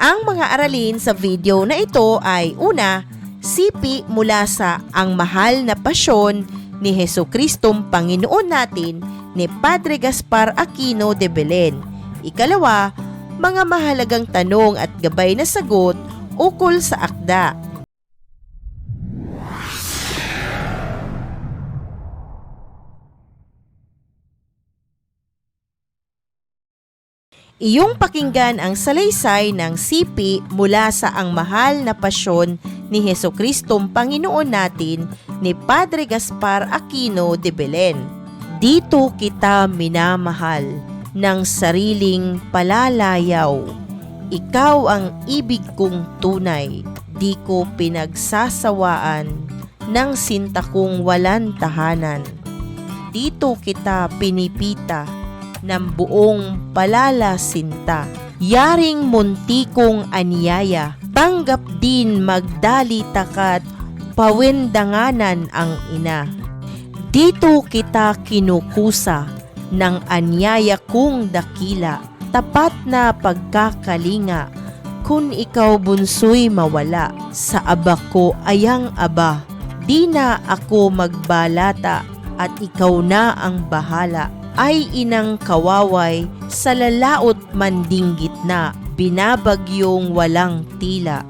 Ang mga aralin sa video na ito ay una, sipi mula sa Ang Mahal na Pasyon ni Jesucristong Panginoon natin ni Padre Gaspar Aquino de Belen. Ikalawa, mga mahalagang tanong at gabay na sagot ukol sa akda. Iyong pakinggan ang salaysay ng sipi mula sa Ang Mahal na Pasyon ni Jesucristong Panginoon natin ni Padre Gaspar Aquino de Belen. Dito kita minamahal ng sariling palalayaw. Ikaw ang ibig kong tunay, di ko pinagsasawaan ng sinta kong walang tahanan. Dito kita pinipita ng buong palalasinta. Yaring muntikong anyaya, tanggap din magdali takat, pawendanganan ang ina. Dito kita kinukusa ng anyaya kong dakila, tapat na pagkakalinga, kung ikaw bunso'y mawala, sa aba ko ayang aba, di na ako magbalata at ikaw na ang bahala. Ay inang kawaway, sa lalaot mandinggit na, binabagyong walang tila.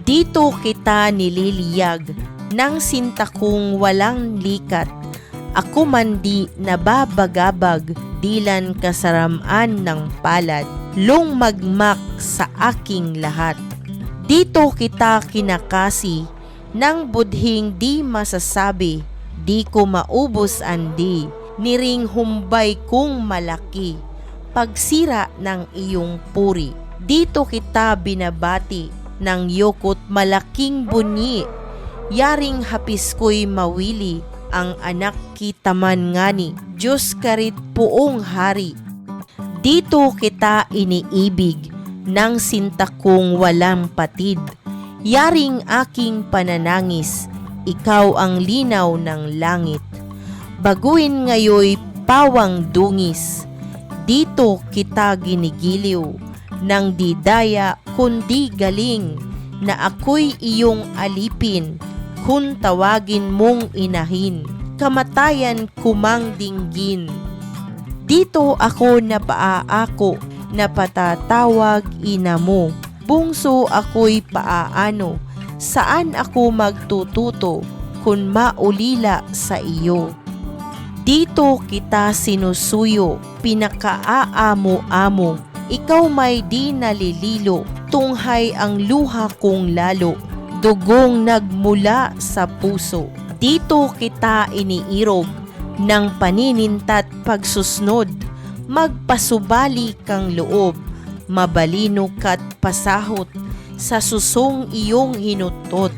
Dito kita nililiyag, ng sinta kong walang likat. Ako mandi nababagabag, dilan kasaraman ng palad, lungmagmak sa aking lahat. Dito kita kinakasi, ng budhing di masasabi, di ko maubos andi. Niring humbay kong malaki, pagsira ng iyong puri. Dito kita binabati, ng yokot malaking bunyi. Yaring hapis ko'y mawili, ang anak kita man ngani, Diyos karit puong hari. Dito kita iniibig, ng sinta kong walang patid. Yaring aking pananangis, ikaw ang linaw ng langit. Baguin ngayoy pawang dungis, dito kita ginigiliw, nang di daya kundi galing, na ako'y iyong alipin, kung tawagin mong inahin, kamatayan kumang dinggin. Dito ako napaaako, napatatawag ina mo, bungso ako'y paaano, saan ako magtututo, kung maulila sa iyo. Dito kita sinusuyo, pinakaaamo-amo, ikaw may di nalililo, tunghay ang luha kong lalo, dugong nagmula sa puso. Dito kita iniirog, ng paninintat pagsusnod, magpasubali kang loob, mabalino kat pasahot, sa susong iyong hinutot.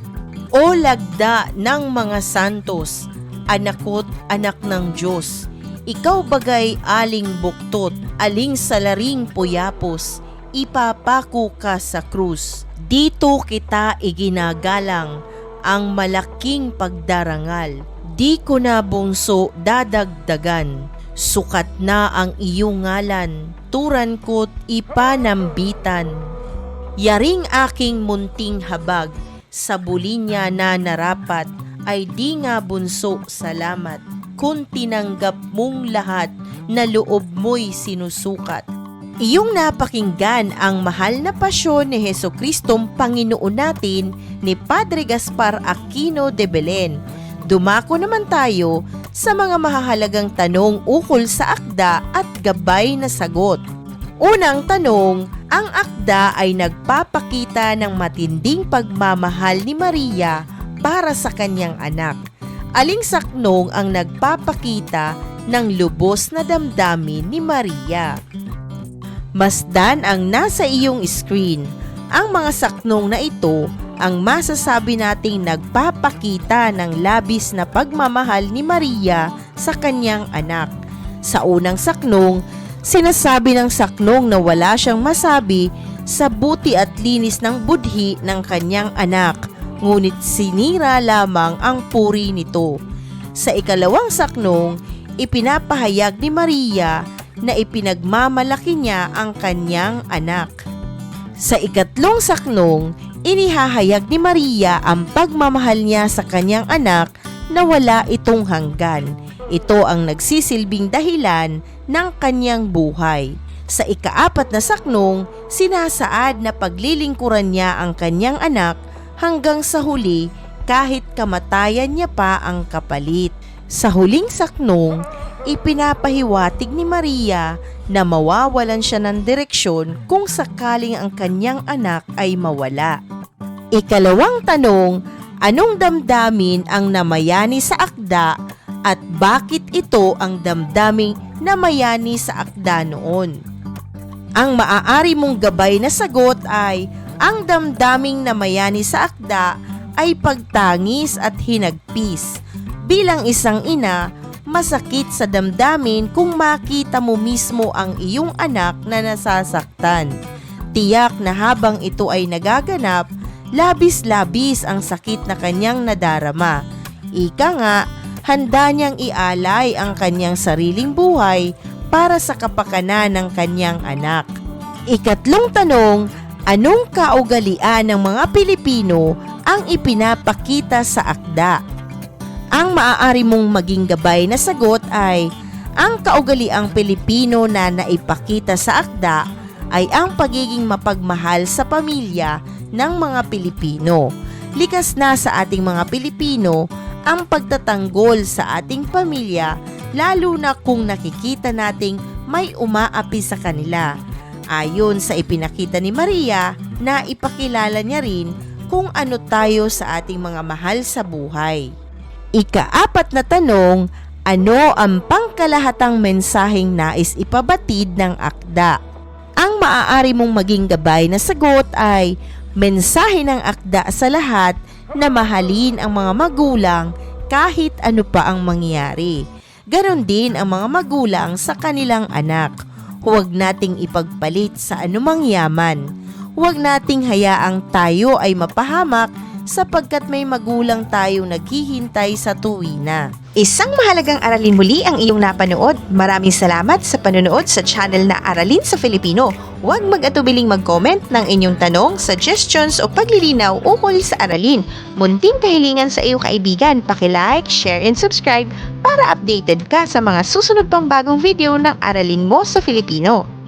O lagda ng mga santos, anakot anak ng Diyos, ikaw bagay aling buktot, aling salaring puyapos, ipapako ka sa krus. Dito kita iginagalang, ang malaking pagdarangal, di ko na bungso dadagdagan, sukat na ang iyong ngalan, turan ko't ipanambitan. Yaring aking munting habag, sa bulinya na narapat, ay di nga bunso salamat, kung tinanggap mong lahat na loob mo'y sinusukat. Iyong napakinggan ang Mahal na Pasyon ni Jesucristong Panginoon natin ni Padre Gaspar Aquino de Belen. Dumako naman tayo sa mga mahahalagang tanong ukol sa akda at gabay na sagot. Unang tanong, ang akda ay nagpapakita ng matinding pagmamahal ni Maria para sa kanyang anak. Aling saknong ang nagpapakita ng lubos na damdamin ni Maria? Masdan ang nasa iyong screen. Ang mga saknong na ito ang masasabi nating nagpapakita ng labis na pagmamahal ni Maria sa kanyang anak. Sa unang saknong, sinasabi ng saknong na wala siyang masabi sa buti at linis ng budhi ng kanyang anak, ngunit sinira lamang ang puri nito. Sa ikalawang saknong, ipinapahayag ni Maria na ipinagmamalaki niya ang kanyang anak. Sa ikatlong saknong, inihahayag ni Maria ang pagmamahal niya sa kanyang anak na wala itong hanggan. Ito ang nagsisilbing dahilan ng kanyang buhay. Sa ikaapat na saknong, sinasaad na paglilingkuran niya ang kanyang anak hanggang sa huli kahit kamatayan niya pa ang kapalit. Sa huling saknong, ipinapahiwatig ni Maria na mawawalan siya ng direksyon kung sakaling ang kanyang anak ay mawala. Ikalawang tanong, anong damdamin ang namayani sa akda at bakit ito ang damdaming namayani sa akda noon? Ang maaari mong gabay na sagot ay ang damdaming namayani sa akda ay pagtangis at hinagpis. Bilang isang ina, masakit sa damdamin kung makita mo mismo ang iyong anak na nasasaktan. Tiyak na habang ito ay nagaganap, labis-labis ang sakit na kanyang nadarama. Ika nga, handa niyang ialay ang kanyang sariling buhay para sa kapakanan ng kanyang anak. Ikatlong tanong, anong kaugalian ng mga Pilipino ang ipinapakita sa akda? Ang maaari mong maging gabay na sagot ay ang kaugaliang Pilipino na naipakita sa akda ay ang pagiging mapagmahal sa pamilya ng mga Pilipino. Likas na sa ating mga Pilipino ang pagtatanggol sa ating pamilya, lalo na kung nakikita nating may umaapi sa kanila. Ayon sa ipinakita ni Maria na ipakilala niya rin kung ano tayo sa ating mga mahal sa buhay. Ikaapat na tanong, ano ang pangkalahatang mensaheng nais ipabatid ng akda? Ang maaari mong maging gabay na sagot ay mensahe ng akda sa lahat na mahalin ang mga magulang kahit ano pa ang mangyari. Ganon din ang mga magulang sa kanilang anak. Huwag nating ipagpalit sa anumang yaman. Huwag nating hayaang tayo ay mapahamak sapagkat may magulang tayong naghihintay sa tuwina. Isang mahalagang aralin muli ang iyong napanood. Maraming salamat sa panonood sa channel na Aralin sa Filipino. Huwag mag-atubiling mag-comment ng inyong tanong, suggestions o paglilinaw ukol sa aralin. Munting kahilingan sa iyong kaibigan, paki-like, share and subscribe para updated ka sa mga susunod pang bagong video ng Aralin mo sa Filipino.